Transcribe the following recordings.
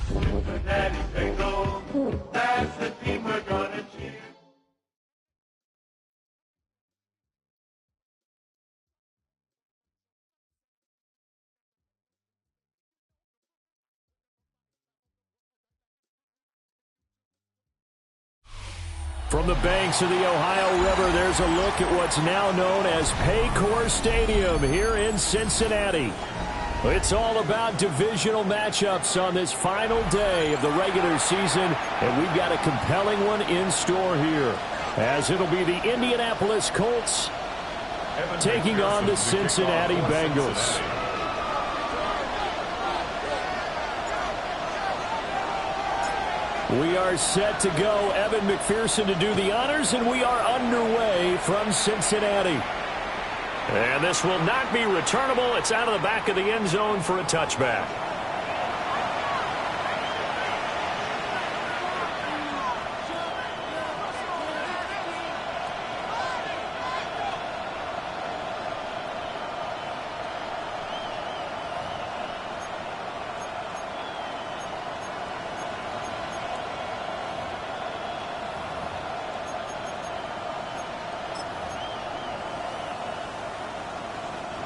Cincinnati Bengals, that's the team we're gonna cheer. From the banks of the Ohio River, there's a look at what's now known as Paycor Stadium here in Cincinnati. It's all about divisional matchups on this final day of the regular season, and we've got a compelling one in store here, as it'll be the Indianapolis Colts taking on the Cincinnati Bengals. We are set to go. Evan McPherson to do the honors, and we are underway from Cincinnati. And this will not be returnable. It's out of the back of the end zone for a touchback.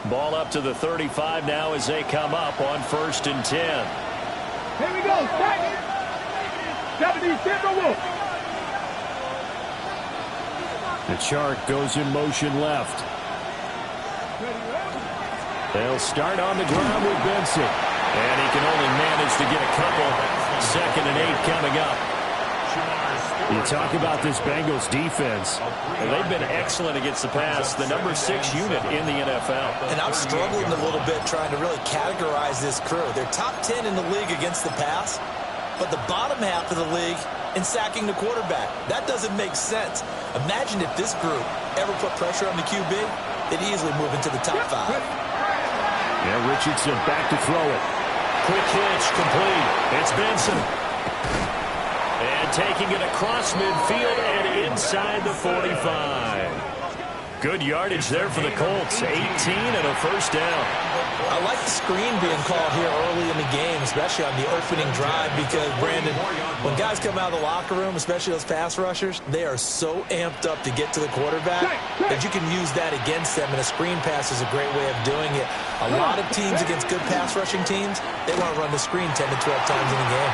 Ball up to the 35 now as they come up on 1st and 10. Here we go. 70 Timberwolves. The Shark goes in motion left. They'll start on the ground with Benson. And he can only manage to get a couple. 2nd and 8 coming up. You talk about this Bengals defense. They've been excellent against the pass, the number 6 unit in the NFL. And I'm struggling a little bit trying to really categorize this crew. They're top 10 in the league against the pass, but the bottom half of the league in sacking the quarterback. That doesn't make sense. Imagine if this group ever put pressure on the QB, they'd easily move into the top 5. Yeah, Richardson back to throw it. Quick hitch, complete. It's Benson. And taking it across midfield and inside the 45. Good yardage there for the Colts. 18 and a first down. I like the screen being called here early in the game, especially on the opening drive, because, Brandon, when guys come out of the locker room, especially those pass rushers, they are so amped up to get to the quarterback that you can use that against them, and a screen pass is a great way of doing it. A lot of teams against good pass rushing teams, they want to run the screen 10 to 12 times in a game.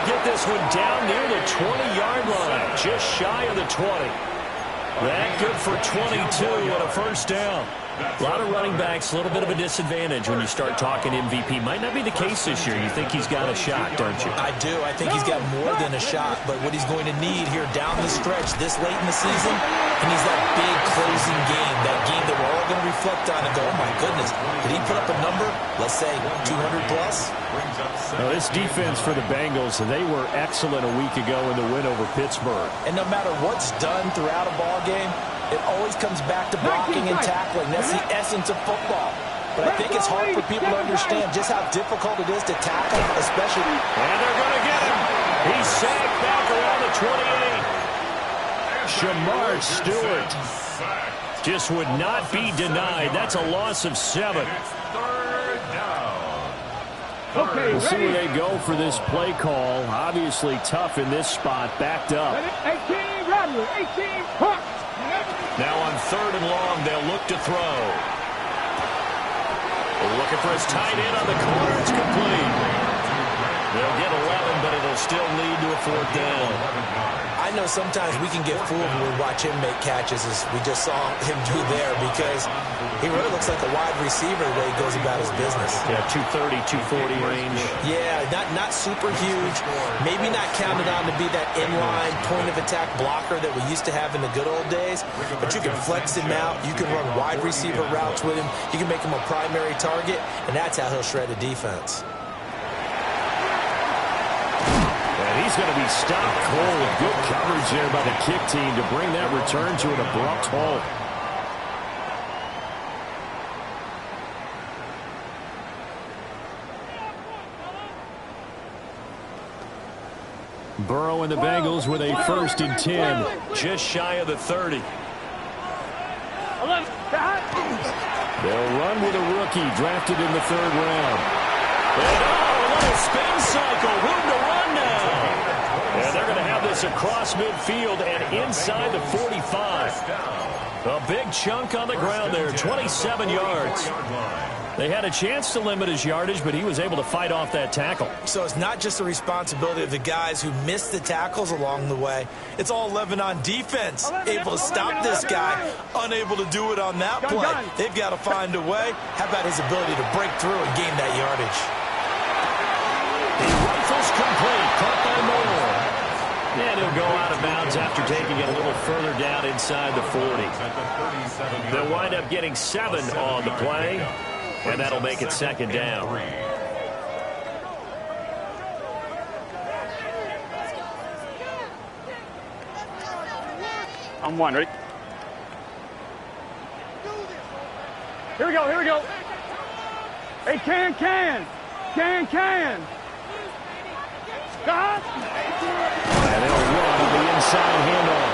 Get this one down near the 20-yard line, just shy of the 20. That good for 22 and a first down. A lot of running backs, a little bit of a disadvantage when you start talking MVP. Might not be the case this year. You think he's got a shot, don't you? I do. I think he's got more than a shot. But what he's going to need here down the stretch this late in the season, he needs that big closing game, that game that we're all going to reflect on and go, oh, my goodness, did he put up a number, let's say 200-plus? Now, this defense for the Bengals, they were excellent a week ago in the win over Pittsburgh. And no matter what's done throughout a ball game, it always comes back to blocking and tackling. That's the essence of football. But I think it's hard for people to understand just how difficult it is to tackle, especially. And they're going to get him. He's sacked back around the 28. Shamar Stewart just would not be denied. That's a loss of 7. We'll see where they go for this play call. Obviously tough in this spot, backed up. 18, Rodley, 18, Hawk. Now on 3rd and long, they'll look to throw. Looking for his tight end on the corner. It's complete. They'll get 11, but it'll still lead to a 4th down. I know sometimes we can get fooled when we watch him make catches, as we just saw him do there, because he really looks like a wide receiver the way he goes about his business. Yeah, 230, 240 range. Yeah, not super huge. Maybe not counted on to be that inline point-of-attack blocker that we used to have in the good old days, but you can flex him out. You can run wide receiver routes with him. You can make him a primary target, and that's how he'll shred a defense. And He's going to be stopped cold. Good coverage there by the kick team to bring that return to an abrupt halt. Burrow and the Bengals with a 1st and 10. Just shy of the 30. They'll run with a rookie drafted in the 3rd round. And a little spin cycle. Room to run now. And they're going to have this across midfield and inside the 45. A big chunk on the ground there, 27 yards. They had a chance to limit his yardage, but he was able to fight off that tackle. So it's not just the responsibility of the guys who missed the tackles along the way. It's all 11 on defense. Able to stop this guy, unable to do it on that play. They've got to find a way. How about his ability to break through and gain that yardage? He rifles complete, caught by Moore. And he'll go out of bounds after taking it a little further down inside the 40. They'll wind up getting 7 on the play. And that'll make it 2nd down. I'm 1, ready? Here we go, here we go. Hey, can. And they'll run on the inside handoff.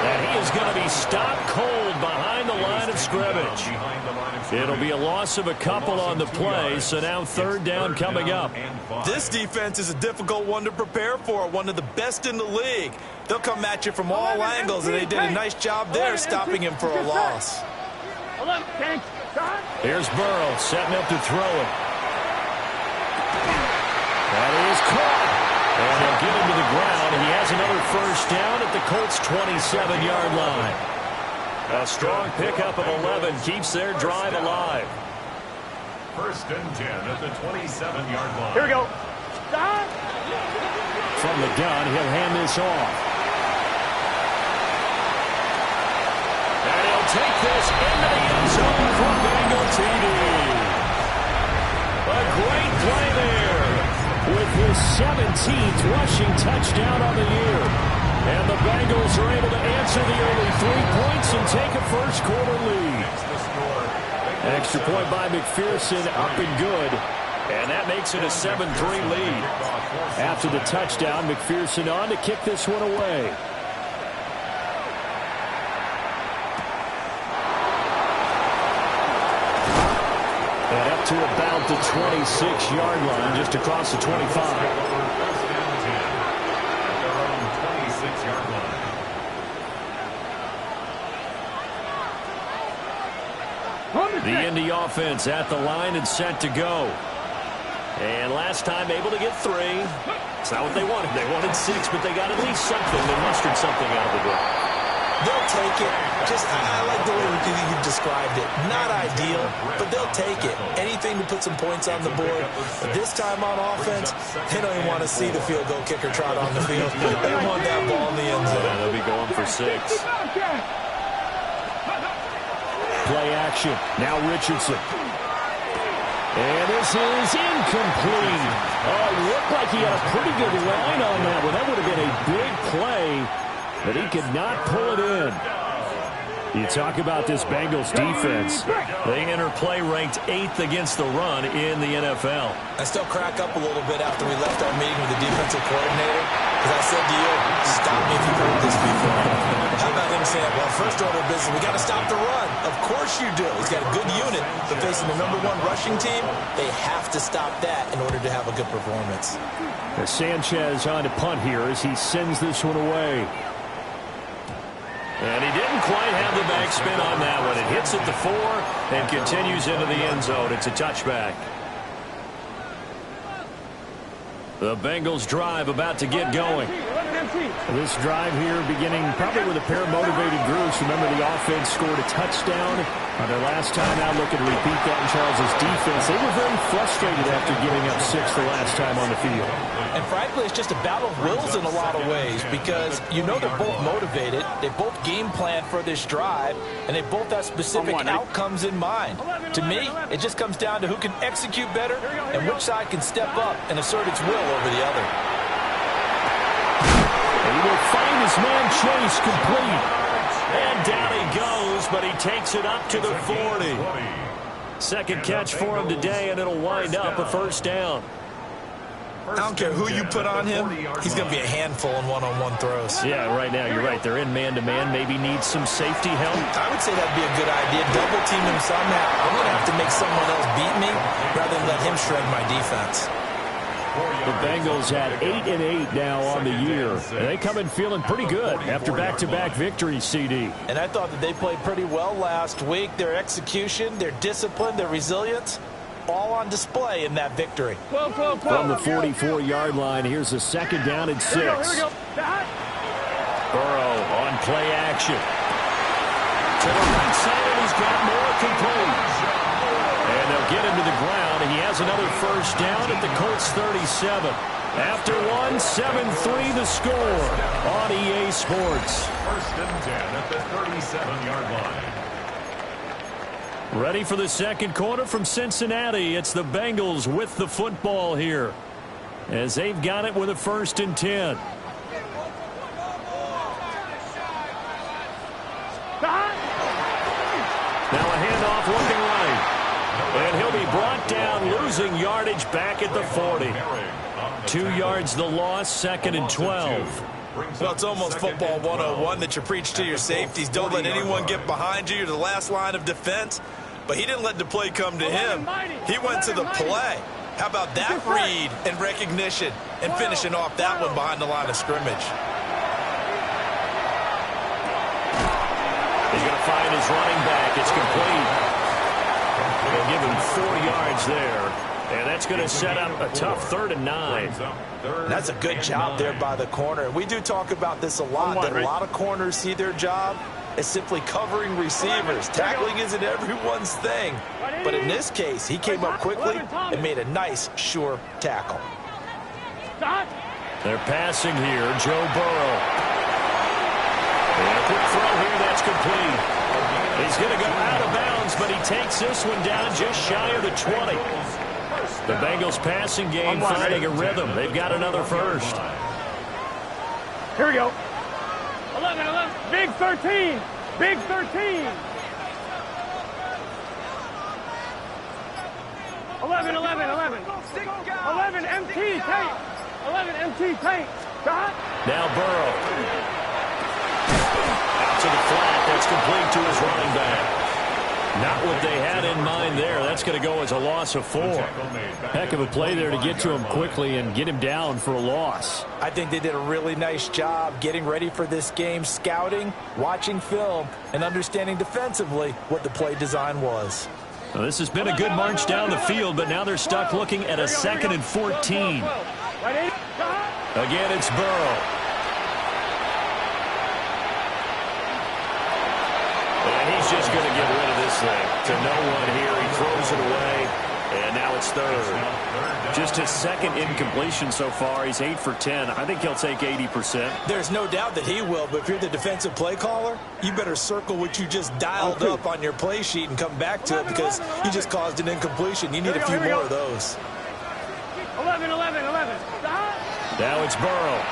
And he is going to be stopped cold behind the line of scrimmage. It'll be a loss of a couple on the play, so now 3rd down coming up. This defense is a difficult one to prepare for, one of the best in the league. They'll come at you from all angles, and they did a nice job there stopping him for a loss. Here's Burrow setting up to throw it. That is caught. And they'll get him to the ground. He has another 1st down at the Colts' 27-yard line. A strong pickup of 11 keeps their drive alive. 1st and 10 at the 27-yard line. Here we go. From the gun, he'll hand this off. And he'll take this into the end zone for Bengal TD. A great play there. With his 17th rushing touchdown on the year. And the Bengals are able to answer the early 3 points and take a 1st quarter lead. Extra point by McPherson, up and good. And that makes it a 7-3 lead. After the touchdown, McPherson on to kick this one away. And up to about the 26-yard line, just across the 25. The Indy offense at the line and set to go. And last time able to get 3. It's not what they wanted. They wanted 6, but they got at least something. They mustered something out of the door. They'll take it. I like the way you described it. Not ideal, but they'll take it. Anything to put some points on the board. But this time on offense, they don't even want to see the field goal kicker trot on the field. They want that ball in the end zone. Yeah, they'll be going for 6. Play action. Now Richardson. And this is incomplete. Oh, it looked like he had a pretty good line on that one. That would have been a big play, but he could not pull it in. You talk about this Bengals defense. They enter play ranked 8th against the run in the NFL. I still crack up a little bit after we left our meeting with the defensive coordinator, because I said to you, stop me if you've heard this before. How about him saying, well, first order of business, we got to stop the run. Of course you do. He's got a good unit, but facing the #1 rushing team, they have to stop that in order to have a good performance. Sanchez on to punt here as he sends this one away. And he didn't quite have the backspin on that one. It hits at the 4 and continues into the end zone. It's a touchback. The Bengals drive about to get going. This drive here beginning probably with a pair of motivated groups. Remember, the offense scored a touchdown on their last time out. Looking to repeat that in Charles' defense. They were very frustrated after giving up 6 the last time on the field. And frankly, it's just a battle of wills in a lot of ways, because you know they're both motivated. They both game plan for this drive, and they both have specific outcomes in mind. To me, it just comes down to who can execute better and which side can step up and assert its will over the other. his man Chase complete. And down he goes, but he takes it up to the 40. Second catch for him today, and it'll wind up a first down. I don't care who you put on him, he's going to be a handful in one-on-one throws. Yeah, right now, you're right. They're in man-to-man, maybe needs some safety help. I would say that'd be a good idea. Double team him somehow. I'm going to have to make someone else beat me rather than let him shred my defense. The Bengals at 8-8 now on the year. And they come in feeling pretty good after back-to-back victories, CD. And I thought that they played pretty well last week. Their execution, their discipline, their resilience, all on display in that victory. From the 44-yard line, here's a second down and 6. Here we go. Burrow on play action. To the right side, and he's got more complete. And they'll get him to the ground. He has another first down at the Colts 37. After one, 7-3 the score on EA Sports. First and 10 at the 37-yard line. Ready for the second quarter from Cincinnati. It's the Bengals with the football here, as they've got it with a first and 10. Now a handoff looking right. And he'll be brought down, losing yardage back at the 40. 2 yards the loss, second and 12. Well, it's almost football 101 that you preach to your safeties. Don't let anyone get behind you. You're the last line of defense. But he didn't let the play come to him. He went to the play. How about that read and recognition and finishing off that one behind the line of scrimmage? He's going to find his running back. It's complete. They'll give him 4 yards there. And that's going to set up a tough 3rd and 9. That's a good job there by the corner. We do talk about this a lot, that a lot of corners see their job as simply covering receivers. Tackling isn't everyone's thing. But in this case, he came up quickly and made a nice, sure tackle. They're passing here. Joe Burrow. And a quick throw here. That's complete. He's going to go out of bounds, but he takes this one down just shy of the 20. The Bengals passing game finding a rhythm. They've got another first. Here we go. 11. Big 13. Big 13. 11. 11 MT tape. 11 MT tape. Now Burrow. Out to the flat. That's complete to his running back. Not what they had in mind there. That's going to go as a loss of 4. Heck of a play there to get to him quickly and get him down for a loss. I think they did a really nice job getting ready for this game, scouting, watching film, and understanding defensively what the play design was. Well, this has been a good march down the field, but now they're stuck looking at a 2nd and 14. Again, it's Burrow. And he's just going to get rid of this thing to no one here. He throws it away, and now it's 3rd. Just his 2nd incompletion so far. He's 8 for 10. I think he'll take 80%. There's no doubt that he will, but if you're the defensive play caller, you better circle what you just dialed up on your play sheet and come back to it because you just caused an incompletion. You need a few more of those. 11. Now it's Burrow.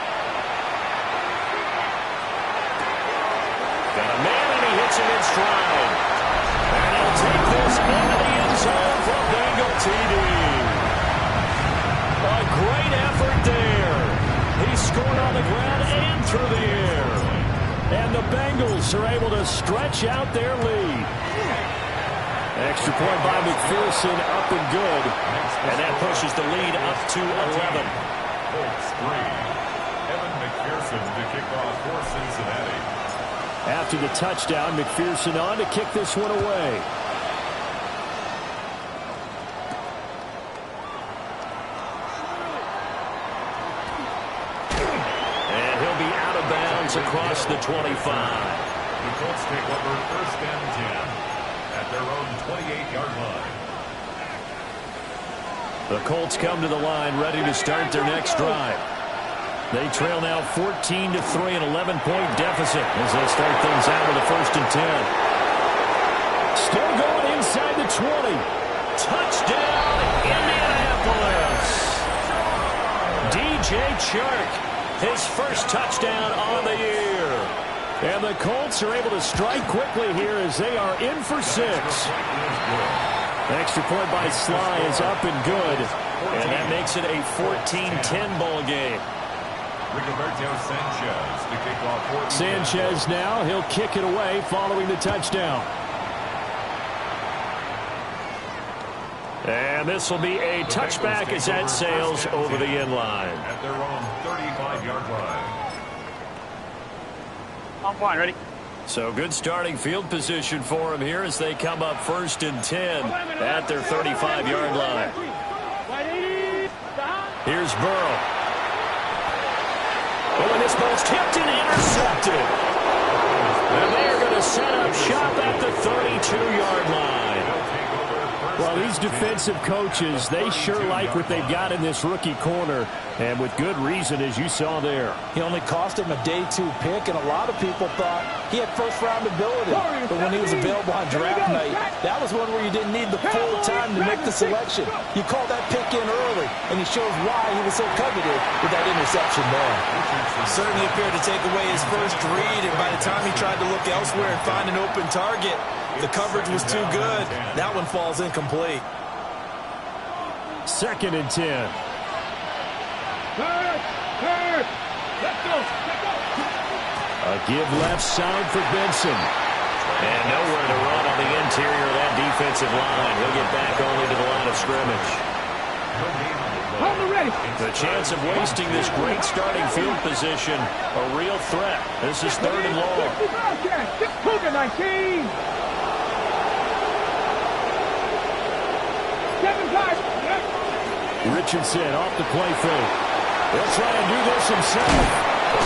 Got a man, and he hits him in stride. And he'll take this into the end zone for Bengal TD. A great effort there. He scored on the ground and through the air. And the Bengals are able to stretch out their lead. Extra point by McPherson, up and good. And that pushes the lead up to 11. Colts 3. Evan McPherson to kick off for Cincinnati. After the touchdown, McPherson on to kick this one away. And he'll be out of bounds across the 25. The Colts take over 1st and 10 at their own 28-yard line. The Colts come to the line ready to start their next drive. They trail now 14-3, an 11-point deficit as they start things out with a 1st and 10. Still going inside the 20. Touchdown, Indianapolis. DJ Chark his first touchdown on the year. And the Colts are able to strike quickly here as they are in for 6. Extra point by Sly is up and good. And that makes it a 14-10 ball game. Sanchez now, he'll kick it away following the touchdown. And this will be a touchback as that sails over the end line. At their own 35-yard line. I'm fine, ready? So good starting field position for them here as they come up 1st and 10 at their 35-yard line. Here's Burrow. Oh, and this ball's tipped and intercepted. And they are going to set up shop at the 32-yard line. Well, these defensive coaches, they sure like what they've got in this rookie corner, and with good reason, as you saw there. He only cost him a day 2 pick, and a lot of people thought he had first-round ability. But when he was available on draft night, that was one where you didn't need the full time to make the selection. You called that pick in early, and he shows why he was so coveted with that interception there. Certainly appeared to take away his first read, and by the time he tried to look elsewhere and find an open target, the coverage was too good. That one falls incomplete. 2nd and 10. A give left side for Benson. And nowhere to run on the interior of that defensive line. He'll get back only to the line of scrimmage. The chance of wasting this great starting field position, a real threat. This is 3rd and long. 19. Richardson off the play fake. He'll try and do this himself.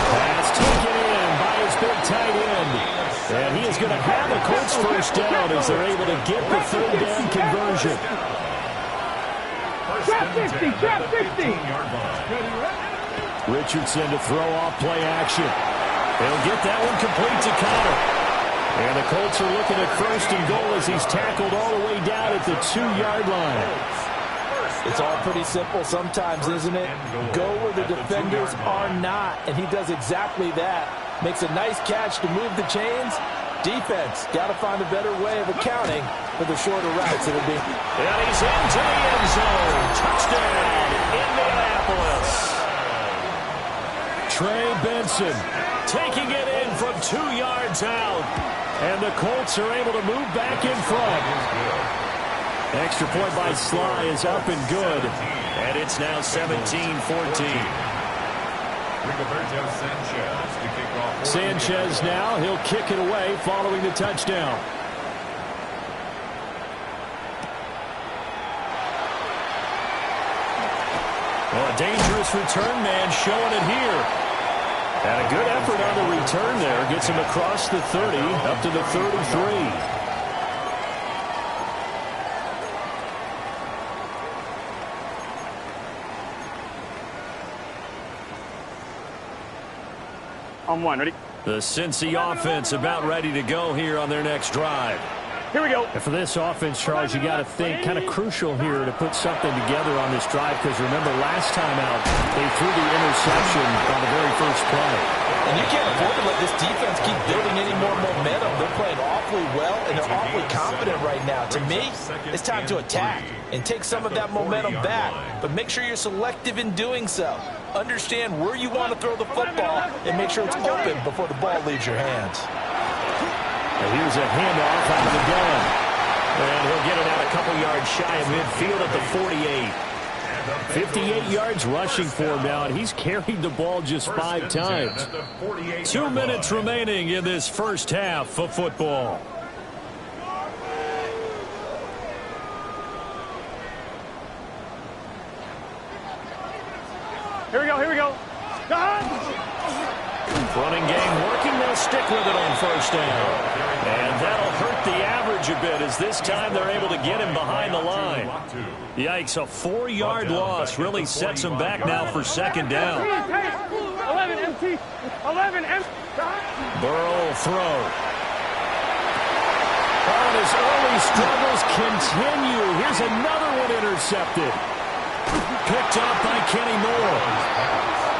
Pass taken in by his big tight end. And he is going to have the Colts first down as they're able to get the 3rd down conversion. Trap 50, trap 50. Richardson to throw off play action. He'll get that one complete to Connor. And the Colts are looking at 1st and goal as he's tackled all the way down at the 2-yard line. It's all pretty simple sometimes, isn't it? Go where the defenders are not, and he does exactly that. Makes a nice catch to move the chains. Defense, got to find a better way of accounting for the shorter routes it'll be. And he's into the end zone. Touchdown, Indianapolis. Trey Benson Taking it in from 2 yards out. And the Colts are able to move back in front. Extra point by Sly is up and good. And it's now 17-14. Sanchez now, he'll kick it away following the touchdown. Well, a dangerous return man showing it here. And a good effort on the return there. Gets him across the 30, up to the 33. On one, ready? The Cincy offense about ready to go here on their next drive. Here we go. And for this offense, Charles, you got to think kind of crucial here to put something together on this drive, because remember last time out they threw the interception on the very first play. And you can't afford to let this defense keep building any more momentum. They're playing awfully well, and they're awfully confident right now. To me, it's time to attack and take some of that momentum back. But make sure you're selective in doing so. Understand where you want to throw the football and make sure it's open before the ball leaves your hands. And here's a handoff out of the gun. And he'll get it out a couple yards shy of midfield at the 48. 58 yards rushing for him now, and he's carried the ball just 5 times. 2 minutes remaining in this first half of football. Here we go, here we go. Running game working, they'll stick with it on first down. And that'll hurt the average a bit, as this time they're able to get him behind the line. Yikes, a 4-yard loss really sets him back now for second down. 11 empty. 11 empty. Burrow will throw. And his early struggles continue. Here's another one intercepted. Picked up by Kenny Moore.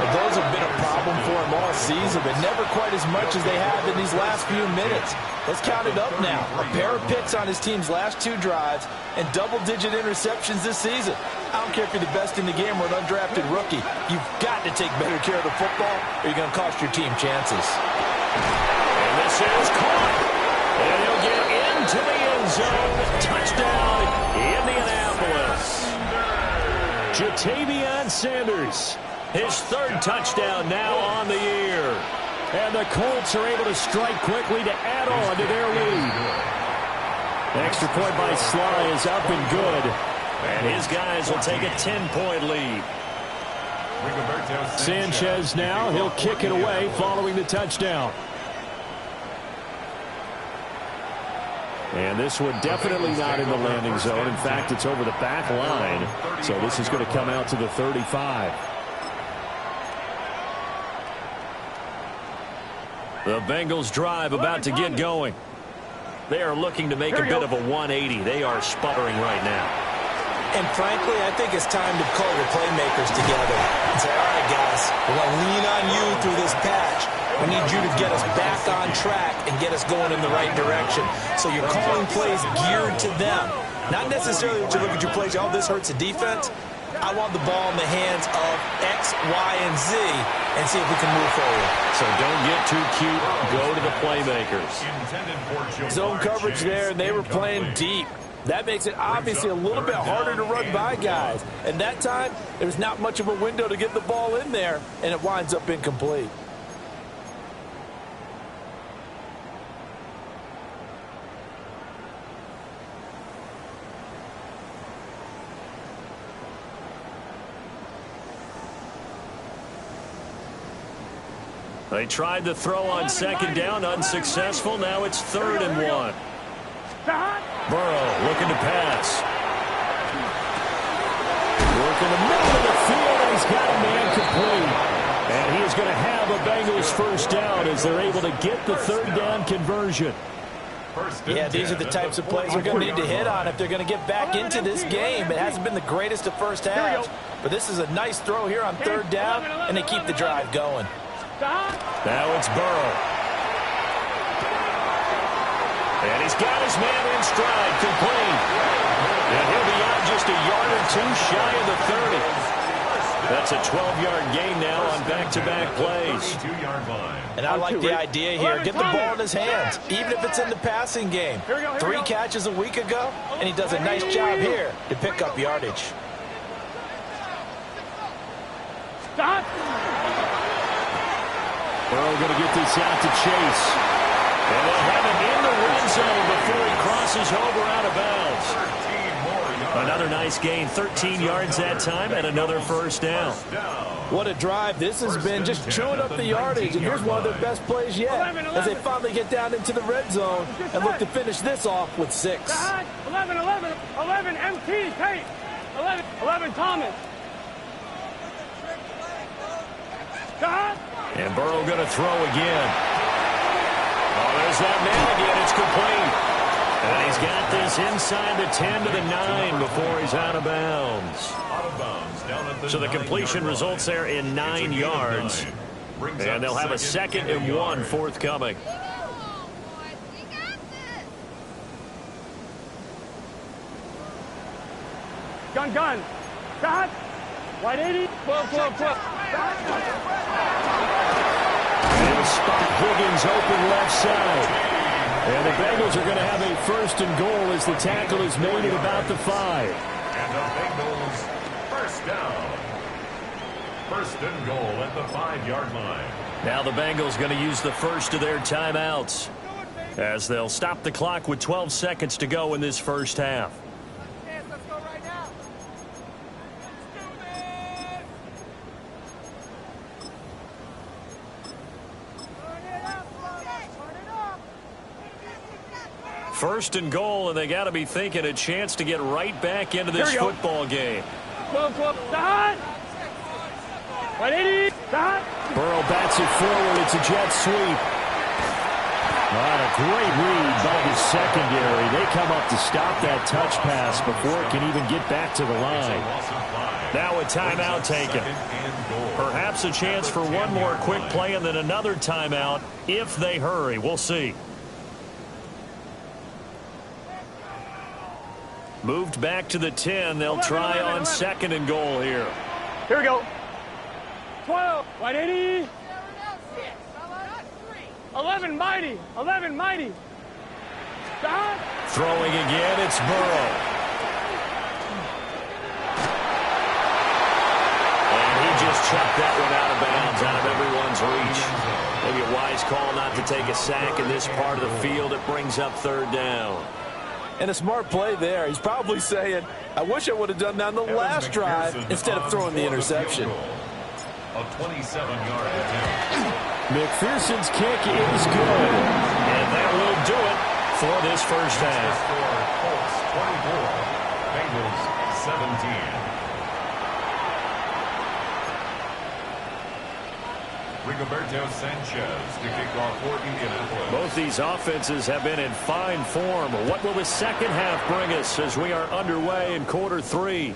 Well, those have been a problem for him all season, but never quite as much as they have in these last few minutes. Let's count it up now. A pair of picks on his team's last 2 drives and double-digit interceptions this season. I don't care if you're the best in the game or an undrafted rookie. You've got to take better care of the football or you're going to cost your team chances. And this is caught. And he'll get into the end zone. Touchdown, Indianapolis. Ja'Tavion Sanders, his 3rd touchdown now on the year. And the Colts are able to strike quickly to add on to their lead. Extra point by Sly is up and good. And his guys will take a 10-point lead. Sanchez now, he'll kick it away following the touchdown. And this one definitely not in the landing zone. In fact, it's over the back line. So this is going to come out to the 35. The Bengals drive about to get going. They are looking to make a bit of a 180. They are sputtering right now. And frankly, I think it's time to call your playmakers together and say, all right, guys, we're going to lean on you through this patch. We need you to get us back on track and get us going in the right direction. So you're calling plays geared to them. Not necessarily that you look at your plays, oh, this hurts the defense. I want the ball in the hands of X, Y, and Z and see if we can move forward. So don't get too cute. Go to the playmakers. Zone coverage there, and they were playing deep. That makes it obviously a little bit harder to run by guys. And that time, there's not much of a window to get the ball in there, and it winds up incomplete. They tried to throw on 2nd down, unsuccessful. Now it's 3rd and 1. Burrow looking to pass. Work in the middle of the field, and he's got a man complete. And he is going to have a Bengals 1st down as they're able to get the 3rd down conversion. Yeah, these are the types of plays they're going to need to hit on if they're going to get back into this game. It hasn't been the greatest of first halves, but this is a nice throw here on 3rd down, and they keep the drive going. Now it's Burrow. And he's got his man in stride, complete. And he'll be out just a yard or 2 shy of the 30. That's a 12-yard gain now on back-to-back plays. And I like the idea here. Get the ball in his hands, even if it's in the passing game. 3 catches a week ago, and he does a nice job here to pick up yardage. Stop! Burrow going to get this out to Chase. And they'll have him in the red zone before he crosses over out of bounds. Another nice gain, 13 yards that time, and another 1st down. What a drive this has been, just chewing up the yardage. And here's one of their best plays yet as they finally get down into the red zone and look to finish this off with 6. 11, MT, Tate. 11, Thomas. And Burrow going to throw again. Oh, there's that man again. It's complete. And he's got this inside the 10 to the 9 before he's out of bounds. So the completion results there in 9 yards. And they'll have a 2nd and 1 forthcoming. Gun. Shot. White 80. 12. They'll spot Higgins open left side. And the Bengals are going to have a 1st and goal as the tackle is made at about the 5. And the Bengals 1st down. 1st and goal at the 5-yard line. Now the Bengals going to use the first of their timeouts as they'll stop the clock with 12 seconds to go in this 1st half. Let's go right now. First and goal, and they got to be thinking a chance to get right back into this football game. 12. Shot. 180. Shot. Burrow bats it forward. It's a jet sweep. What a great read by the secondary. They come up to stop that touch pass before it can even get back to the line. Now a timeout taken. Perhaps a chance for one more quick play and then another timeout if they hurry. We'll see. Moved back to the 10. They'll try on 2nd and goal here. Here we go. 12, 180. 11, mighty. 11, mighty. Stop. Throwing again, it's Burrow. And he just chucked that one out of bounds, out of everyone's reach. Maybe a wise call not to take a sack in this part of the field. It brings up 3rd down. And a smart play there. He's probably saying, I wish I would have done that on the last drive instead of throwing the interception. A 27-yard attempt. McPherson's kick is good. And that will do it for this first half. Colts 24, Bengals 17. Rigoberto Sanchez to kick off for Indianapolis. Both these offenses have been in fine form. What will the second half bring us as we are underway in quarter 3?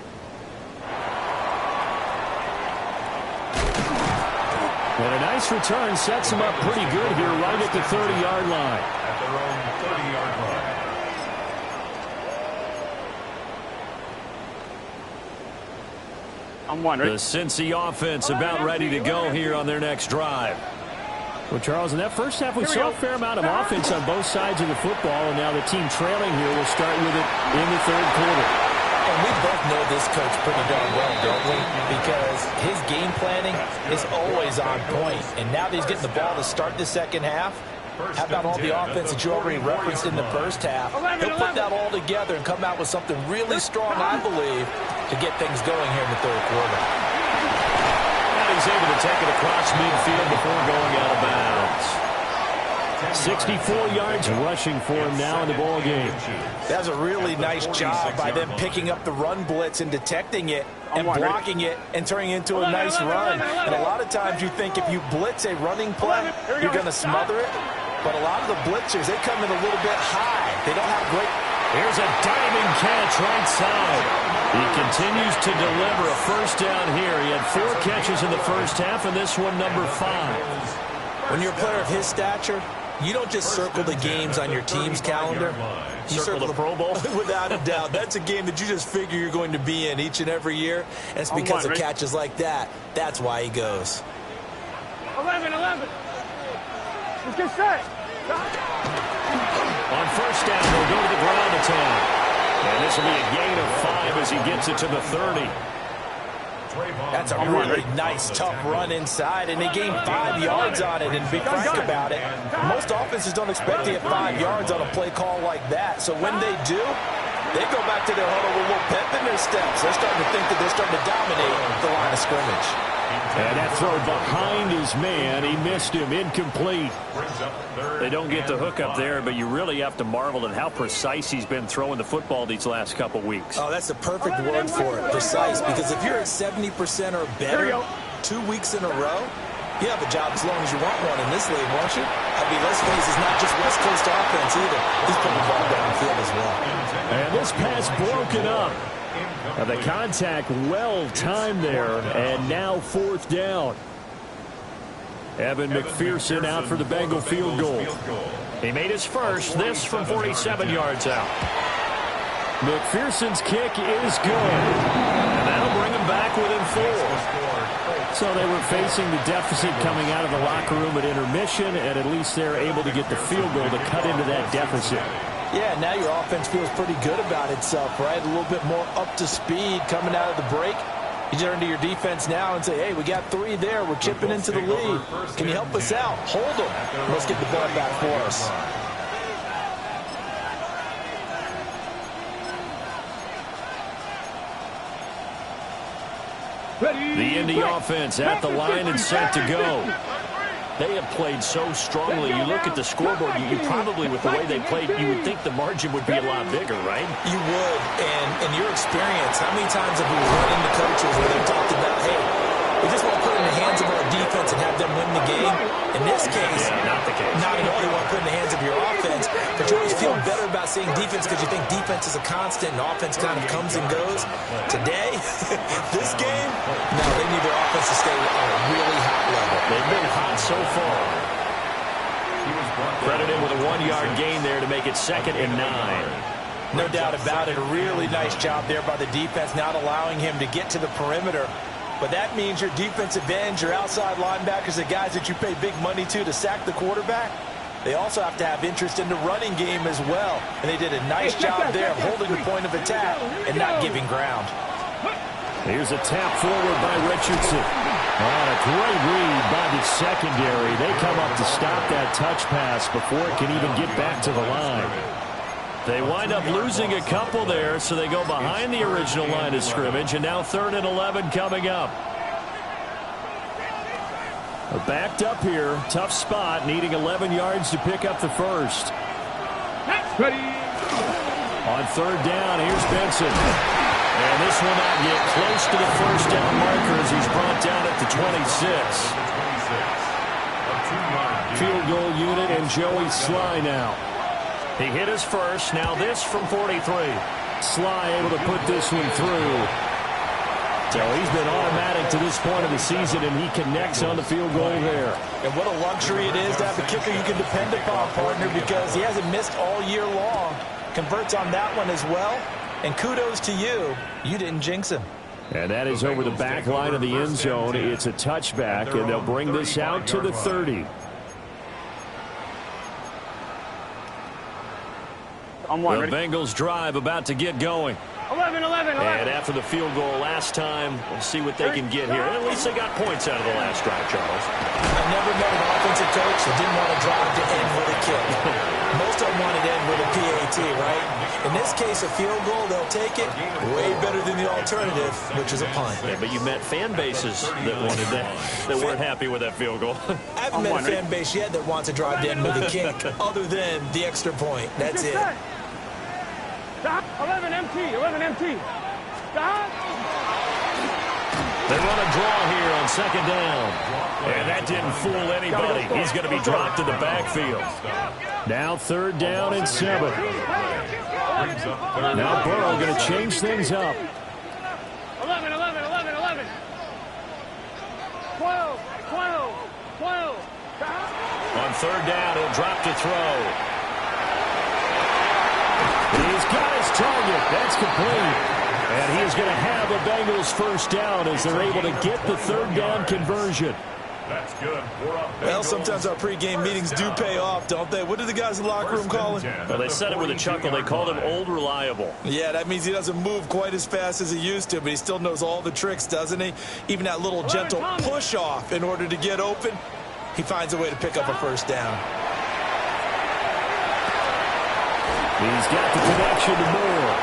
And a nice return sets them up pretty good here right at the 30-yard line. At their own 30-yard line. I'm wondering. The Cincy offense about ready to go here on their next drive. Well, Charles, in that first half, we saw a fair amount of offense on both sides of the football, and now the team trailing here will start with it in the 3rd quarter. And we both know this coach pretty darn well, don't we? Because his game planning is always on point. And now that he's getting the ball to start the second half, how about all the offense that you already referenced in the first half? He'll put that all together and come out with something really strong, I believe, to get things going here in the 3rd quarter. And he's able to take it across midfield before going out of bounds. 64 yards rushing for him now in the ball game. That was a really nice job by them picking up the run blitz and detecting it and blocking it and turning it into a nice run. And a lot of times you think if you blitz a running play, you're going to smother it. But a lot of the blitzers, they come in a little bit high. They don't have great... Here's a diving catch right side. He continues to deliver a first down here. He had 4 catches in the first half, and this one number 5. When you're a player of his stature, you don't just circle the games on your team's calendar. You circle the Pro Bowl. Without a doubt. That's a game that you just figure you're going to be in each and every year. And it's because of catches like that. That's why he goes. 11. Let's get set. On first down, they'll go to the ground attack. And this will be a gain of 5 as he gets it to the 30. That's a really nice, tough run inside, and they gained 5 yards on it. And to be frank about it, most offenses don't expect to get 5 yards on a play call like that. So when they do, they go back to their huddle with a little pep in their steps. They're starting to think that they're starting to dominate the line of scrimmage. And that throw behind his man, he missed him, incomplete. They don't get the hook up there, but you really have to marvel at how precise he's been throwing the football these last couple weeks. Oh, that's the perfect word for it, precise, because if you're at 70% or better 2 weeks in a row, you have a job as long as you want one in this league, won't you? I mean, let's face it, it's not just West Coast offense either. He's putting the ball downfield as well. And this pass broken up. And the contact well timed there, and now 4th down. Evan McPherson out for the Bengal field goal. He made his first, this from 47 yards out. McPherson's kick is good. And that'll bring him back within 4. So they were facing the deficit coming out of the locker room at intermission, and at least they're able to get the field goal to cut into that deficit. Yeah, now your offense feels pretty good about itself, right? A little bit more up to speed coming out of the break. You turn to your defense now and say, hey, we got 3 there. We're chipping into the lead. Can you help us out? Hold them. Let's get the ball back for us. The Indy offense at the line and set to go. They have played so strongly. You look at the scoreboard, you probably, with the way they played, you would think the margin would be a lot bigger, right? You would. And in your experience, how many times have we run into coaches where they've talked about, hey, we just want to put it in the hands of our defense defense and have them win the game. In this case, not the case. Not at all. You want to put in the hands of your offense, but you always feel better about seeing defense because you think defense is a constant and offense kind of comes and goes. Today, this game, no, they need their offense to stay on a really hot level. They've been hot so far. Credited with a 1-yard gain there to make it 2nd and 9. No doubt about it. A really nice job there by the defense, not allowing him to get to the perimeter. But that means your defensive ends, your outside linebackers, the guys that you pay big money to sack the quarterback, they also have to have interest in the running game as well. And they did a nice job there of holding the point of attack and not giving ground. Here's a tap forward by Richardson. And a great read by the secondary. They come up to stop that touch pass before it can even get back to the line. They wind up losing a couple there, so they go behind the original line of scrimmage, and now 3rd and 11 coming up. Backed up here, tough spot, needing 11 yards to pick up the first. Ready. On 3rd down, here's Benson. And this will not get close to the first down marker as he's brought down at the 26. Field goal unit and Joey Sly now. He hit his first. Now this from 43. Sly able to put this one through. So he's been automatic to this point of the season, and he connects on the field goal there. And what a luxury it is to have a kicker you can depend upon, partner, because he hasn't missed all year long. Converts on that one as well. And kudos to you. You didn't jinx him. And that is over the back line of the end zone. It's a touchback, and they'll bring this out to the 30. The Bengals drive about to get going. 11. And after the field goal last time, we'll see what they can get here. And at least they got points out of the last drive, Charles. I never met an offensive coach that didn't want to drive to end with a kick. Most of them wanted to end with a PAT, right? In this case, a field goal, they'll take it. Way better than the alternative, which is a punt. Yeah, but you met fan bases that wanted that, that weren't happy with that field goal. I haven't met a fan base yet that wants to drive to end with a kick, other than the extra point. That's it. Stop. 11 empty. Stop. They run a draw here on 2nd down. And that didn't fool anybody. He's going to be dropped in the backfield. Now 3rd down and 7. Now Burrow going to change things up. 11. 12. Stop. On 3rd down, he'll drop to throw. He's got his target. That's complete. And he is going to have a Bengals first down as they're able to get the 3rd down conversion. That's good. Well, sometimes our pregame meetings do pay off, don't they? What do the guys in the locker room call him? Well, they said it with a chuckle. They called him Old Reliable. Yeah, that means he doesn't move quite as fast as he used to, but he still knows all the tricks, doesn't he? Even that little gentle push-off in order to get open, he finds a way to pick up a first down. He's got the connection to Moore.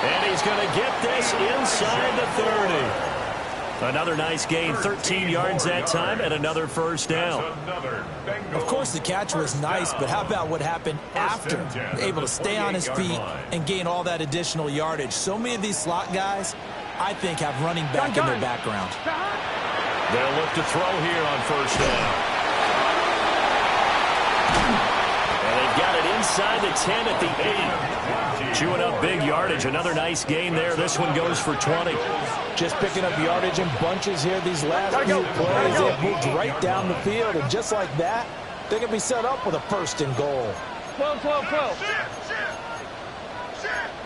And he's going to get this inside the 30. Another nice gain, 13 yards that time, and another first down. Of course, the catch was nice, but how about what happened after? Able to stay on his feet and gain all that additional yardage. So many of these slot guys, I think, have running back in their background. They'll look to throw here on first down. And they've got it inside the 10 at the 8. Chewing up big yardage. Another nice gain there. This one goes for 20. Just picking up yardage in bunches here. These last few plays, they've moved right down the field. And just like that, they can be set up with a 1st and goal. 12.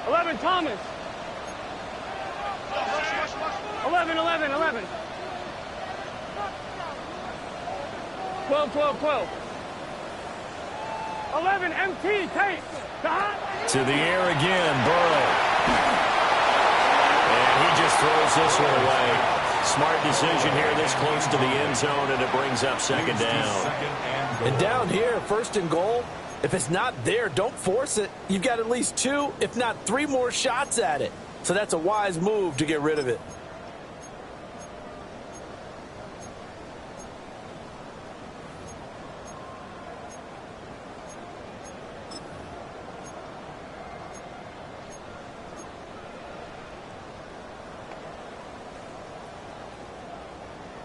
11, Thomas. 11. 12. 11, MT, tape. To the air again, Burrow. And he just throws this one away. Smart decision here this close to the end zone, and it brings up 2nd down. And down here, 1st and goal, if it's not there, don't force it. You've got at least 2, if not 3 more shots at it. So that's a wise move to get rid of it.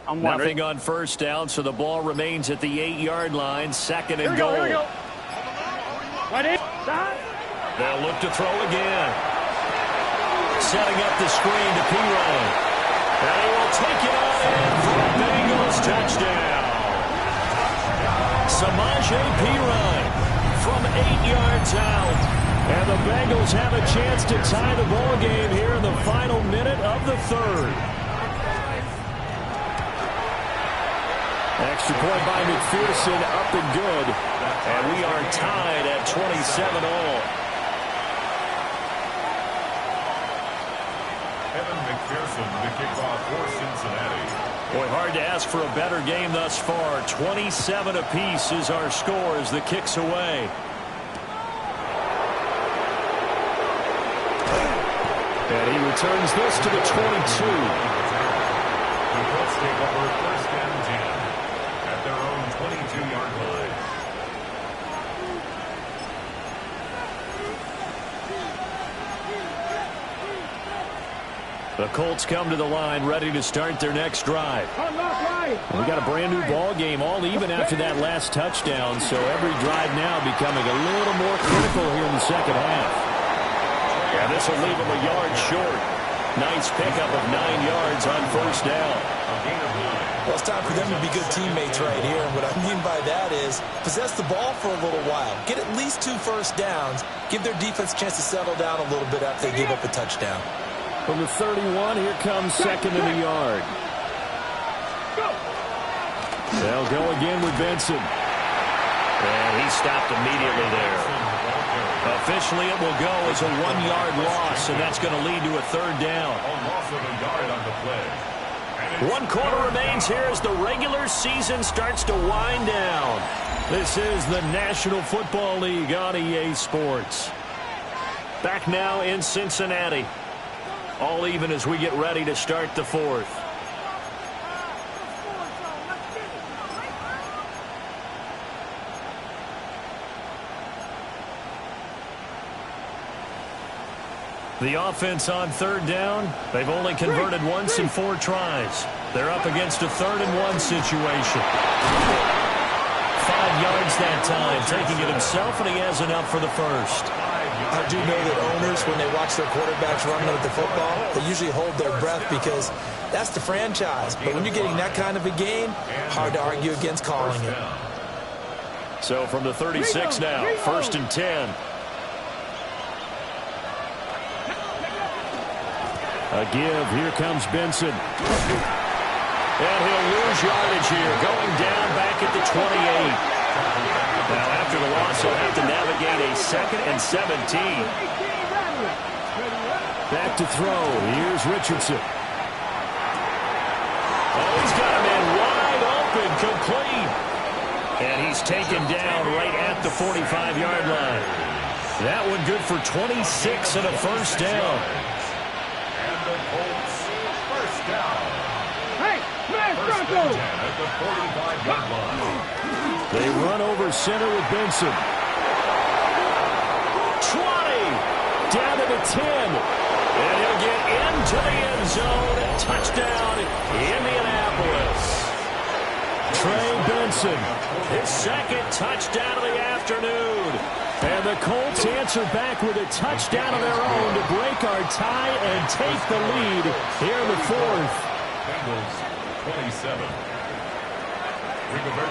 On Nothing on first down, so the ball remains at the 8-yard line. Second and goal. Here we go. They'll look to throw again. Setting up the screen to Pirine. And he will take it on in for a Bengals touchdown. Samaje Pirine from 8 yards out. And the Bengals have a chance to tie the ball game here in the final minute of the third. Extra point by McPherson, up and good. And we are tied at 27-all. Evan McPherson, the kickoff for Cincinnati. Boy, hard to ask for a better game thus far. 27 apiece is our score as the kick's away. And he returns this to the 22. The Colts take over first and 10 at their own 22-yard line. The Colts come to the line ready to start their next drive. We got a brand new ball game, all even after that last touchdown, so every drive now becoming a little more critical here in the second half. Yeah, this will leave them a yard short. Nice pickup of 9 yards on first down. Well, it's time for them to be good teammates right here. And what I mean by that is possess the ball for a little while. Get at least 2 first downs. Give their defense a chance to settle down a little bit after they give up a touchdown. From the 31, here comes second and a yard. They'll go again with Benson. And he stopped immediately there. Officially, it will go as a 1-yard loss, and that's going to lead to a third down. A loss of a yard on the play. 1 quarter remains here as the regular season starts to wind down. This is the National Football League on EA Sports. Back now in Cincinnati. All even as we get ready to start the fourth. The offense on third down, they've only converted once in 4 tries. They're up against a 3rd-and-1 situation. 5 yards that time, taking it himself, and he has enough for the first. I do know that owners, when they watch their quarterbacks running with the football, they usually hold their breath because that's the franchise. But when you're getting that kind of a game, hard to argue against calling it. So from the 36 now, 1st and 10. A give. Here comes Benson. And he'll lose yardage here, going down back at the 28. Now, after the loss, he'll have to navigate a 2nd and 17. Back to throw. Here's Richardson. Oh, he's got him in wide open, complete. And he's taken down right at the 45-yard line. That one good for 26 and a first down. And the Colts first down. Hey, man, First and 10 at the 45-yard line. They run over center with Benson. 20. Down to the 10. And he'll get into the end zone. Touchdown, Indianapolis. Trey Benson, his 2nd touchdown of the afternoon. And the Colts answer back with a touchdown of their own to break our tie and take the lead here in the 4th. Bengals 27.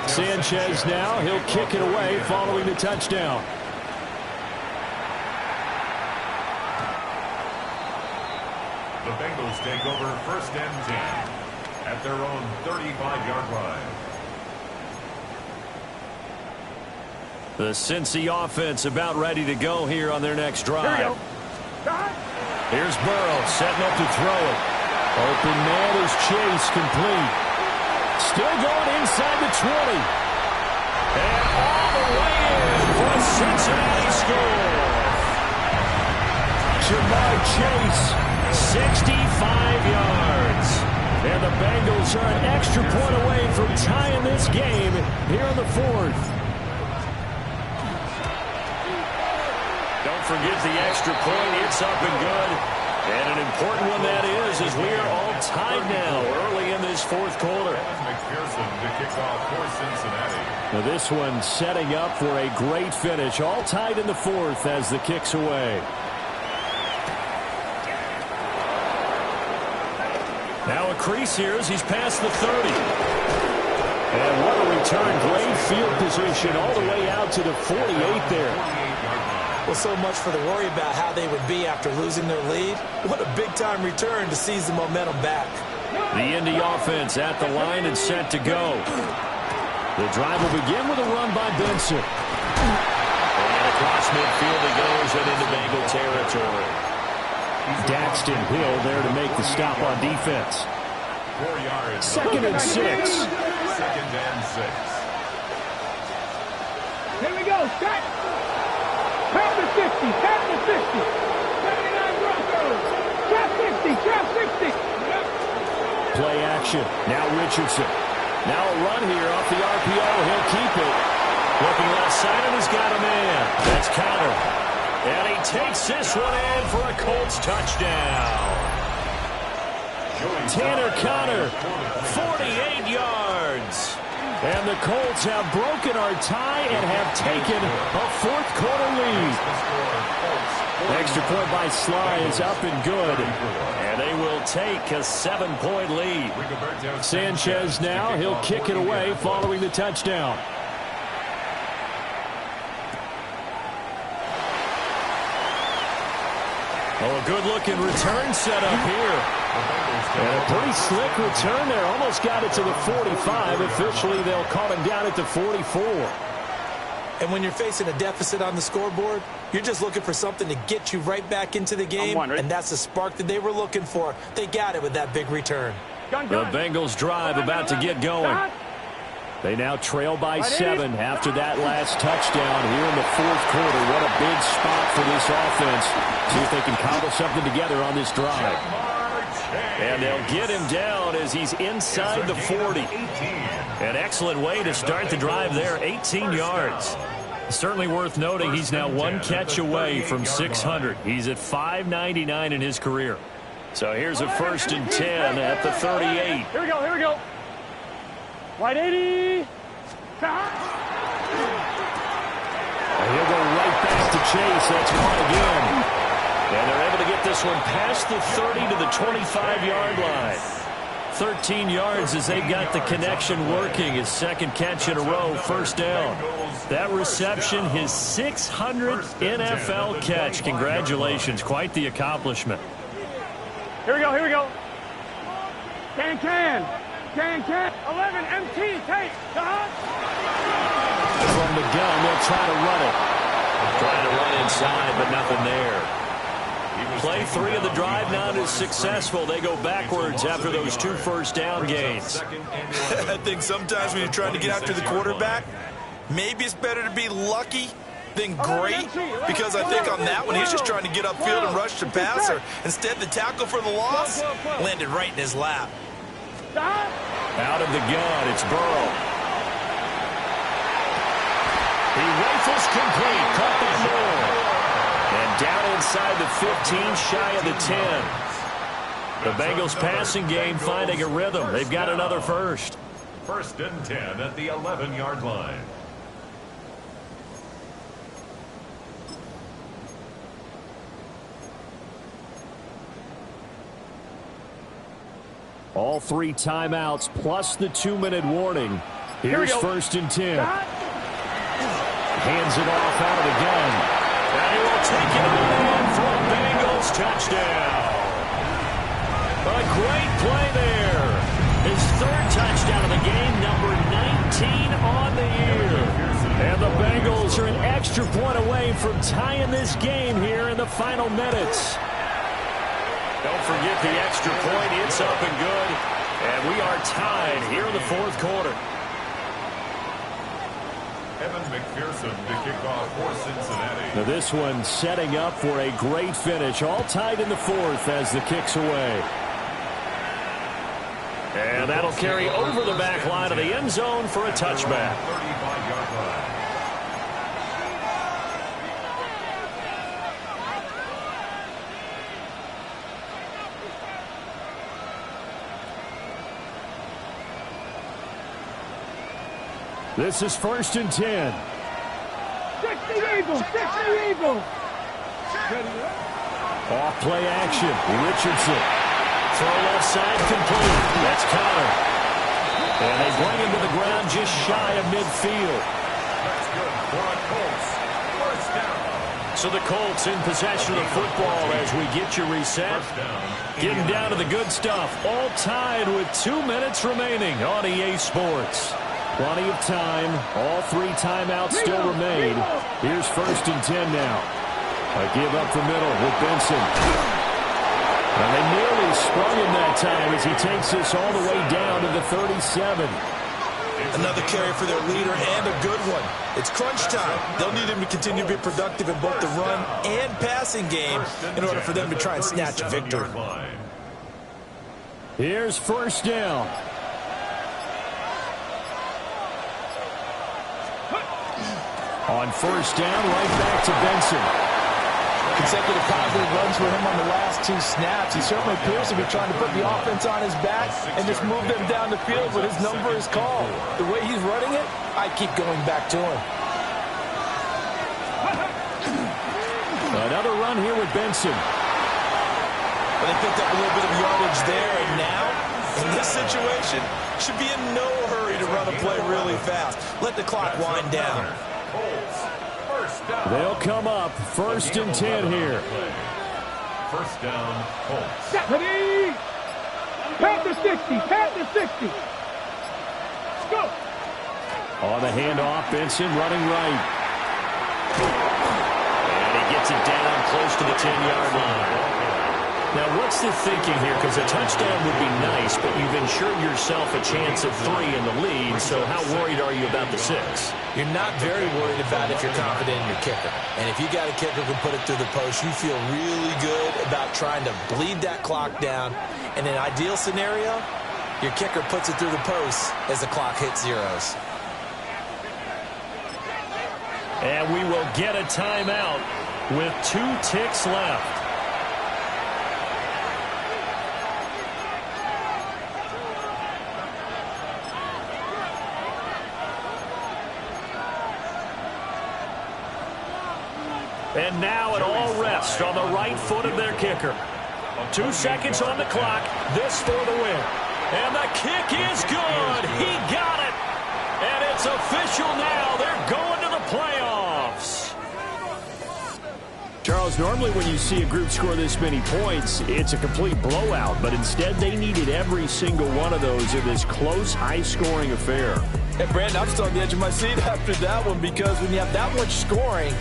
Sanchez now, he'll kick it away following the touchdown. The Bengals take over first and 10 at their own 35-yard line. The Cincy offense about ready to go here on their next drive. Here's Burrow setting up to throw it. Open man is Chase, complete. Still going inside the 20. And all the way in for a Cincinnati score. Jamar Chase, 65 yards. And the Bengals are an extra point away from tying this game here in the 4th. Don't forget the extra point. It's up and good. And an important one that is, as we are all tied now early in this fourth quarter. McPherson to kick off for Cincinnati. Now this one setting up for a great finish. All tied in the fourth as the kick's away. Now a crease here as he's past the 30. And what a return. Great field position all the way out to the 48 there. Well, so much for the worry about how they would be after losing their lead. What a big-time return to seize the momentum back. The Indy offense at the line and set to go. The drive will begin with a run by Benson. And across midfield he goes and into Bengal territory. Daxton Hill there to make the stop on defense. 4 yards. Second and 6. Second and 6. Here we go. Set. Pound the 50. Pound the 50. 79 Broncos. Trap 60. Trap 60. Play action. Now Richardson. Now a run here off the RPO. He'll keep it. Looking left side and he's got a man. That's Connor. And he takes this one in for a Colts touchdown. Tanner Connor, 48 yards. and the Colts have broken our tie and have taken a fourth quarter lead. Extra point by Sly is up and good. And they will take a 7-point lead. Sanchez now, he'll kick it away following the touchdown. Oh, a good-looking return set up here. And a pretty slick return there. Almost got it to the 45. Officially, they'll call him down at the 44. And when you're facing a deficit on the scoreboard, you're just looking for something to get you right back into the game, and that's the spark that they were looking for. They got it with that big return. The Bengals drive about to get going. They now trail by 7 after that last touchdown here in the fourth quarter. What a big spot for this offense. See if they can cobble something together on this drive. And they'll get him down as he's inside the 40. An excellent way to start the drive there, 18 yards. Certainly worth noting he's now one catch away from 600. He's at 599 in his career. So here's a 1st and 10 at the 38. Here we go, here we go. Wide 80. And he'll go right back to Chase. That's caught again. And they're able to get this one past the 30 to the 25-yard line. 13 yards as they've got the connection working. His second catch in a row, first down. That reception, his 600th NFL catch. Congratulations. Quite the accomplishment. Here we go, here we go. Can. 11, MT, take. From the gun, they'll try to run it. Trying to run inside, but nothing there. Play 3 of the drive not as successful. They go backwards after those 2 first down gains. I think sometimes when you're trying to get after the quarterback, maybe it's better to be lucky than great, because I think on that one, he's just trying to get upfield and rush the passer. Instead, the tackle for the loss landed right in his lap. Out of the gun, it's Burrow. He rifles complete, caught by Moore. And down inside the 15, shy of the 10. The Bengals passing game finding a rhythm. They've got another first. 1st and 10 at the 11-yard line. All 3 timeouts plus the 2-minute warning. Here's 1st and 10. Hands it off out of the gun. And he will take it on for a Bengals touchdown. A great play there. His 3rd touchdown of the game, number 19 on the year. And the Bengals are an extra point away from tying this game here in the final minutes. Don't forget the extra point. It's up and good. And we are tied here in the fourth quarter. Evan McPherson to kick off for Cincinnati. Now this one setting up for a great finish. All tied in the fourth as the kick's away. And that'll carry over the back line of the end zone for a touchback. 35-yard line. This is 1st and 10. 60 Eagles, 60 Eagles. Off play action. Richardson. Throw left side complete. That's Connor. And they bring him to the ground just shy of midfield. That's good for a Colts. First down. So the Colts in possession of the football as we get you reset. Getting down to the good stuff. All tied with 2 minutes remaining on EA Sports. Plenty of time. All 3 timeouts still remain. Here's 1st and 10 now. A give up the middle with Benson. And they nearly sprung him that time as he takes this all the way down to the 37. Another carry for their leader and a good one. It's crunch time. They'll need him to continue to be productive in both the run and passing game in order for them to try and snatch a victory. Here's 1st down. On 1st down, right back to Benson. Consecutive positive runs for him on the last 2 snaps. He certainly appears to be trying to put the offense on his back and just move them down the field when his number is called. The way he's running it, I keep going back to him. Another run here with Benson. But they picked up a little bit of yardage there, and now, in this situation, should be in no hurry to run a play really fast. Let the clock wind down. They'll come up 1st and 10 here. First down, Colts. Deputy! Pat the 60, pat the 60. Let's go. On the handoff, Benson running right. And he gets it down close to the 10-yard line. Now, what's the thinking here? Because a touchdown would be nice, but you've ensured yourself a chance of 3 in the lead, so how worried are you about the 6? You're not very worried about if you're confident in your kicker. And if you got a kicker who can put it through the post, you feel really good about trying to bleed that clock down. In an ideal scenario, your kicker puts it through the post as the clock hits zeros. And we will get a timeout with 2 ticks left. And now it all rests on the right foot of their kicker. 2 seconds on the clock. This for the win. And the kick is good. He got it. And it's official now. They're going to the playoffs. Charles, normally when you see a group score this many points, it's a complete blowout. But instead, they needed every single one of those in this close, high-scoring affair. Hey, Brandon, I'm still on the edge of my seat after that one because when you have that much scoring,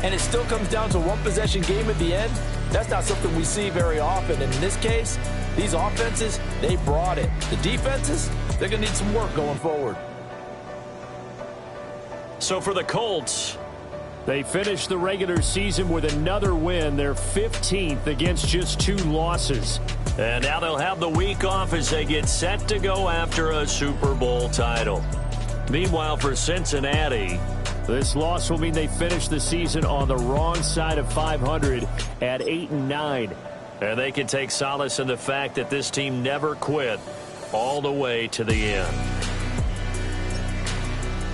and it still comes down to a one-possession game at the end, that's not something we see very often. And in this case, these offenses, they brought it. The defenses, they're going to need some work going forward. So for the Colts, they finished the regular season with another win. They're 15th against just 2 losses. and now they'll have the week off as they get set to go after a Super Bowl title. Meanwhile, for Cincinnati, this loss will mean they finish the season on the wrong side of 500 at 8-9. And they can take solace in the fact that this team never quit all the way to the end.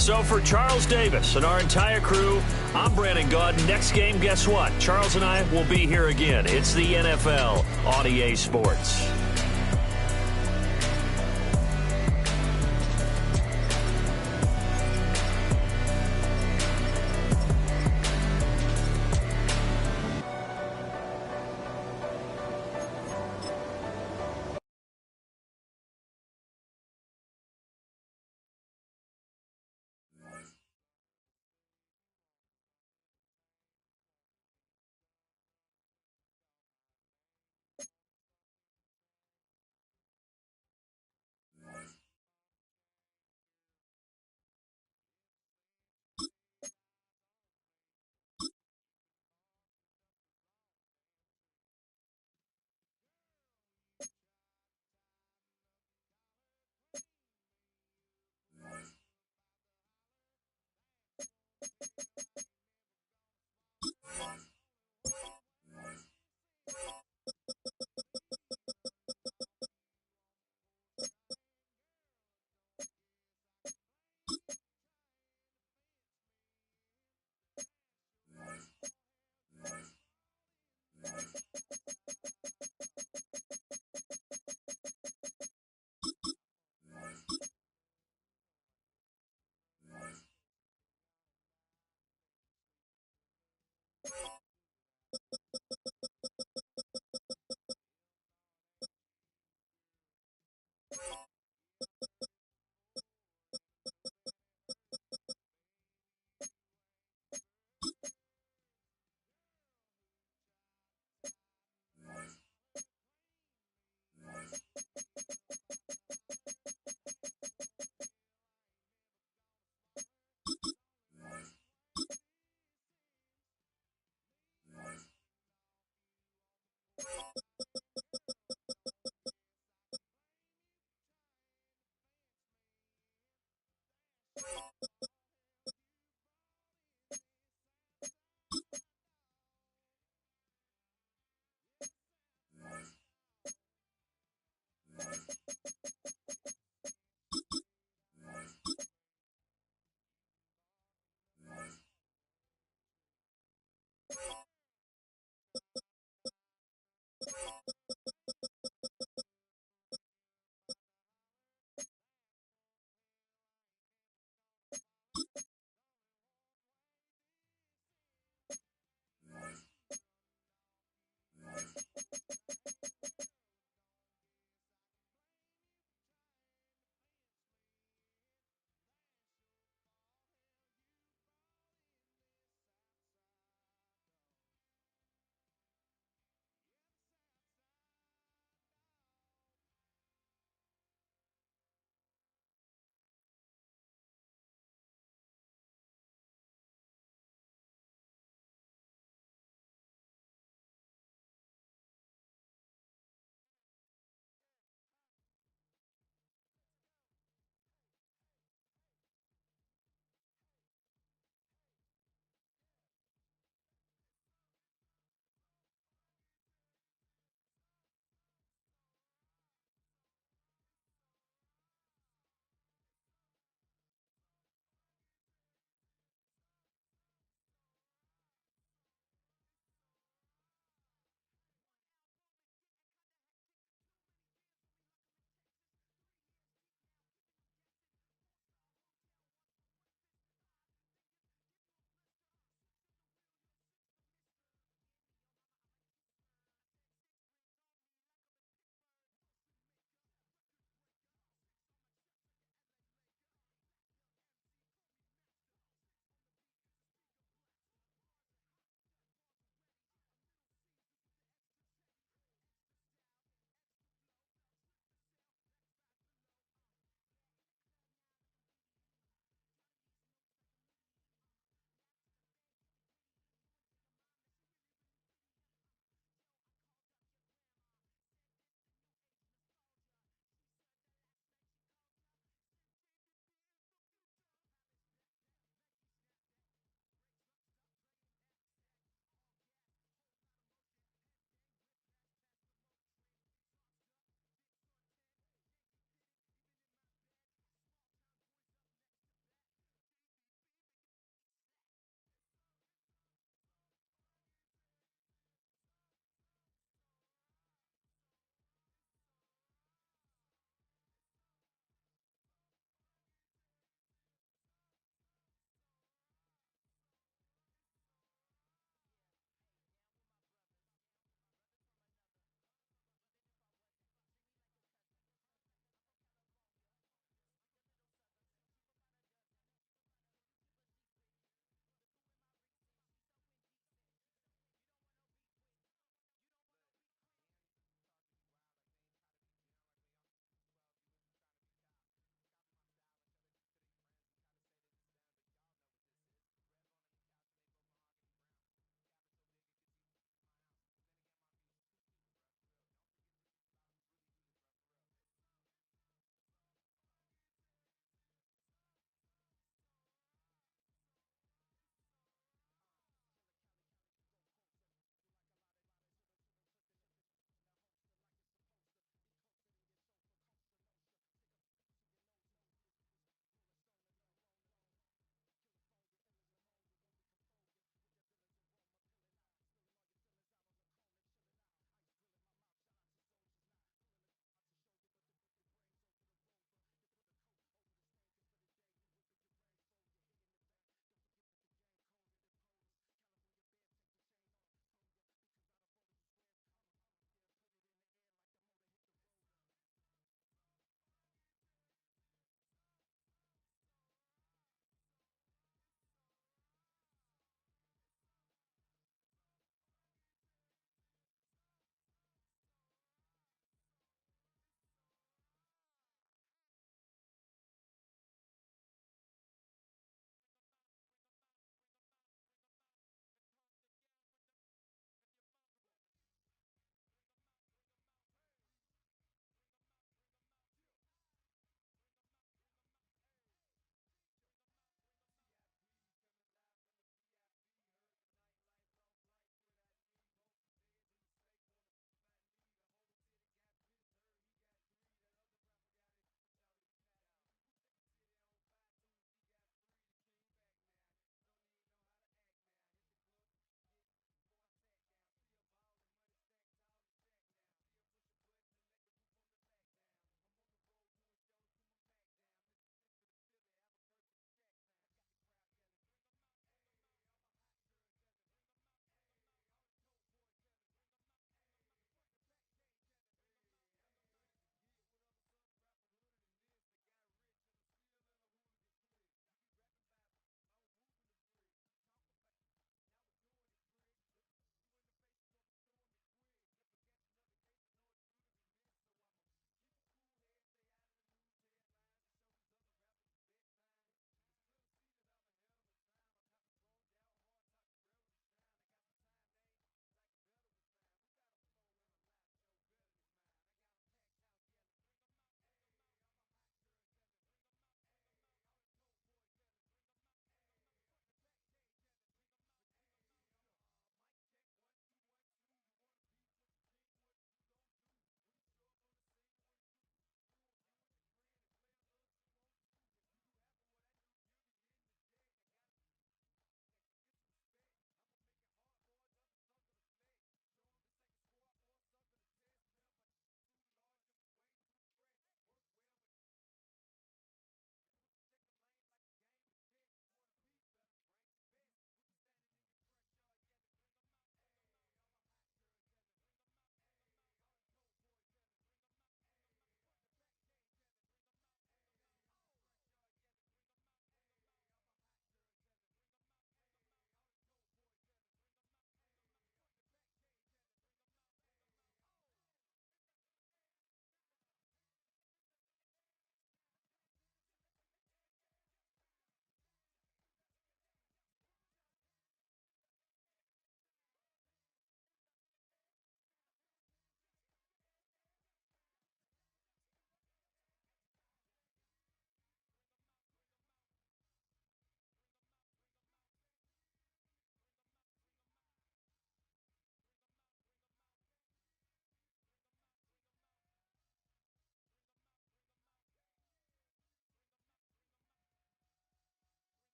So for Charles Davis and our entire crew, I'm Brandon Gaudin. Next game, guess what? Charles and I will be here again. It's the NFL on EA Sports.